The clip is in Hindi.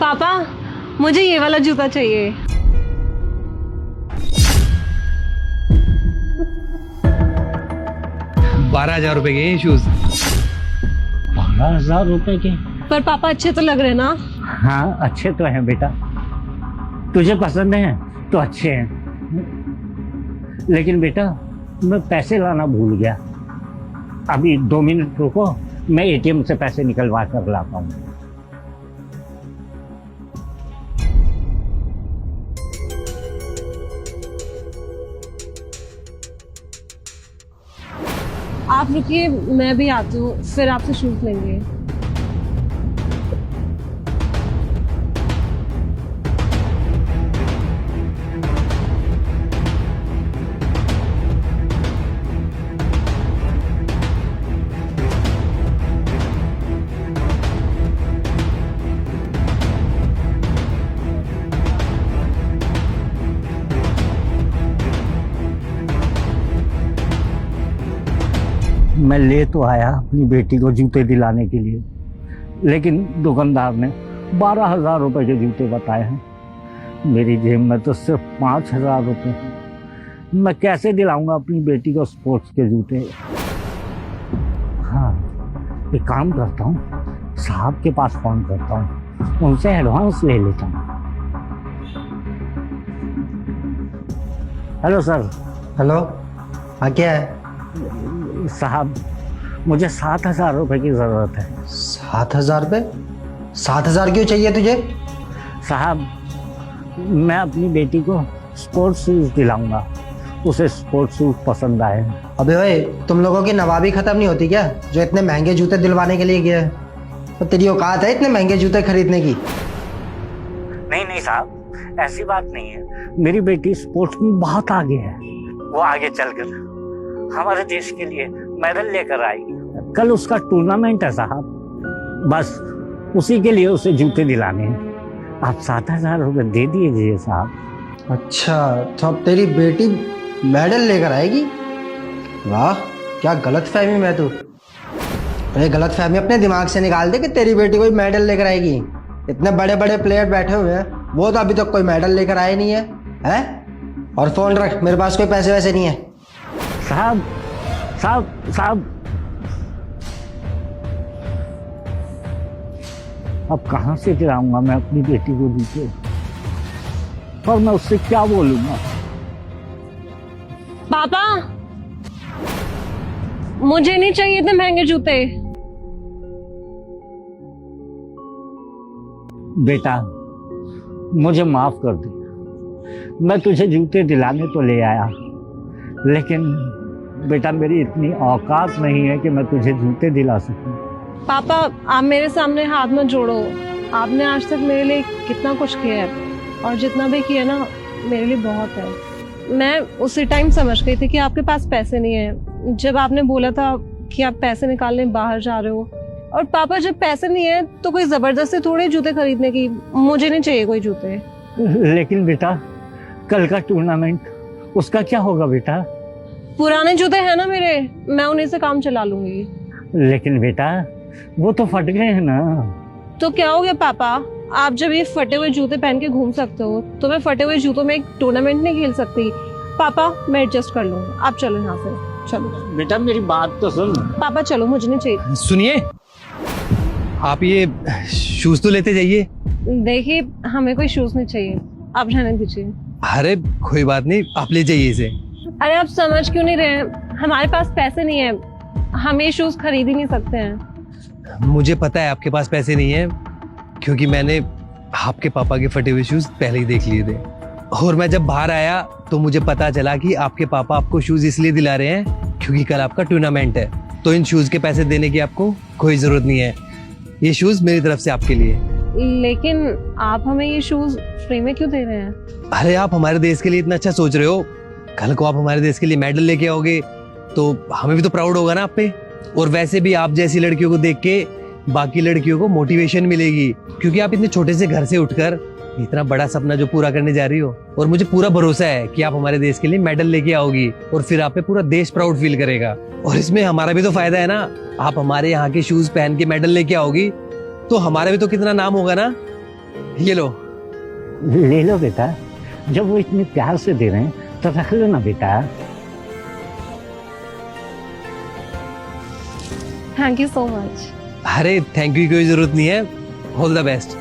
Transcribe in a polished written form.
पापा मुझे ये वाला जूता चाहिए। ₹12,000 के ये शूज। 12,000 रुपए के? पर पापा अच्छे तो लग रहे हैं ना? हाँ अच्छे तो हैं बेटा, तुझे पसंद है तो अच्छे हैं। लेकिन बेटा मैं पैसे लाना भूल गया, अभी 2 मिनट रुको, मैं एटीएम से पैसे निकलवा कर लाता हूँ। आप रुकिए, मैं भी आती हूँ, फिर आपसे शूज लेंगे। मैं ले तो आया अपनी बेटी को जूते दिलाने के लिए, लेकिन दुकानदार ने 12,000 रुपए के जूते बताए हैं। मेरी जेब में तो सिर्फ 5,000 रुपए हैं। मैं कैसे दिलाऊंगा अपनी बेटी को स्पोर्ट्स के जूते? हाँ एक काम करता हूँ, साहब के पास फोन करता हूँ, उनसे एडवांस ले लेता हूँ। Hello sir. हेलो, हाँ क्या है? साहब मुझे 7,000 रुपए की जरूरत है। 7,000 रुपये? 7,000 क्यों चाहिए तुझे? साहब मैं अपनी बेटी को स्पोर्ट्स शूज दिलाऊंगा, उसे स्पोर्ट्स शूज पसंद आए। अबे ओए, तुम लोगों की नवाबी खत्म नहीं होती क्या, जो इतने महंगे जूते दिलवाने के लिए गया है? तो तेरी औकात है इतने महंगे जूते खरीदने की? नहीं नहीं साहब, ऐसी बात नहीं है। मेरी बेटी स्पोर्ट्स में बहुत आगे है, वो आगे चलकर हमारे देश के लिए मेडल लेकर आएगी। कल उसका टूर्नामेंट है साहब, बस उसी के लिए उसे जूते दिलाने हैं। आप 7,000 रुपये दे दीजिए साहब। अच्छा, तो अब तेरी बेटी मेडल लेकर आएगी? वाह, क्या गलत फहमी में तू। ये गलत फहमी अपने दिमाग से निकाल दे कि तेरी बेटी कोई मेडल लेकर आएगी। इतने बड़े बड़े प्लेयर बैठे हुए हैं, वो तो अभी तक कोई मेडल लेकर आए नहीं है, हैं? और फोन रख, मेरे पास कोई पैसे वैसे नहीं है। साहब साहब साहब, अब कहाँ से दिलाऊंगा मैं अपनी बेटी को जूते, और मैं उससे क्या बोलूंगा? पापा मुझे नहीं चाहिए इतने महंगे जूते। बेटा मुझे माफ कर दे, मैं तुझे जूते दिलाने तो ले आया, लेकिन बेटा मेरी इतनी औकात नहीं है कि मैं तुझे जूते दिला सकूं। पापा आप मेरे सामने हाथ मत जोड़ो, आपने आज तक मेरे लिए कितना कुछ किया है, और जितना भी किया ना मेरे लिए बहुत है। मैं उसी टाइम समझ गई थी कि आपके पास पैसे नहीं है, जब आपने बोला था कि आप पैसे निकालने बाहर जा रहे हो। और पापा जब पैसे नहीं है तो कोई जबरदस्ती थोड़े जूते खरीदने की, मुझे नहीं चाहिए कोई जूते। लेकिन बेटा कल का टूर्नामेंट, उसका क्या होगा बेटा? पुराने जूते हैं ना मेरे, मैं उन्हीं से काम चला लूंगी। लेकिन बेटा वो तो फट गए हैं ना। तो क्या हो गया पापा, आप जब ये फटे हुए जूते पहन के घूम सकते हो, तो मैं फटे हुए जूतों में एक टूर्नामेंट नहीं खेल सकती? पापा मैं एडजस्ट कर लूंगी, आप चलो यहाँ से, चलो। बेटा मेरी बात तो सुन। पापा चलो, मुझे नहीं चाहिए। सुनिए, आप ये शूज तो लेते जाइए। देखिए हमें कोई शूज नहीं चाहिए, आप रहने दीजिए। अरे कोई बात नहीं, आप ले जाइए इसे। अरे आप समझ क्यों नहीं रहे, हमारे पास पैसे नहीं है, हम ये शूज खरीद ही नहीं सकते हैं। मुझे पता है आपके पास पैसे नहीं है, क्योंकि मैंने आपके पापा के फटे हुए शूज पहले ही देख लिए थे, और मैं जब बाहर आया तो मुझे पता चला कि आपके पापा आपको शूज इसलिए दिला रहे हैं क्योंकि कल आपका टूर्नामेंट है। तो इन शूज के पैसे देने की आपको कोई जरूरत नहीं है, ये शूज मेरी तरफ से आपके लिए। लेकिन आप हमें ये शूज फ्री में क्यों दे रहे हैं? अरे आप हमारे देश के लिए इतना अच्छा सोच रहे हो, कल को आप हमारे देश के लिए मेडल लेके आओगे तो हमें भी तो प्राउड होगा ना आप पे। और वैसे भी आप जैसी लड़कियों को देख के बाकी लड़कियों को मोटिवेशन मिलेगी, क्योंकि आप इतने छोटे से घर से उठकर इतना बड़ा सपना जो पूरा करने जा रही हो, और मुझे पूरा भरोसा है कि आप हमारे देश के लिए मेडल लेके आओगी, और फिर आप पे पूरा देश प्राउड फील करेगा। और इसमें हमारा भी तो फायदा है ना, आप हमारे यहाँ के शूज पहन के मेडल लेके आओगी तो हमारा भी तो कितना नाम होगा ना। ये लो। ले लो बेटा, जब वो इतने प्यार से दे रहे हैं तो रख लो ना बेटा। Thank you so much. अरे थैंक यू की कोई जरूरत नहीं है, ऑल द बेस्ट।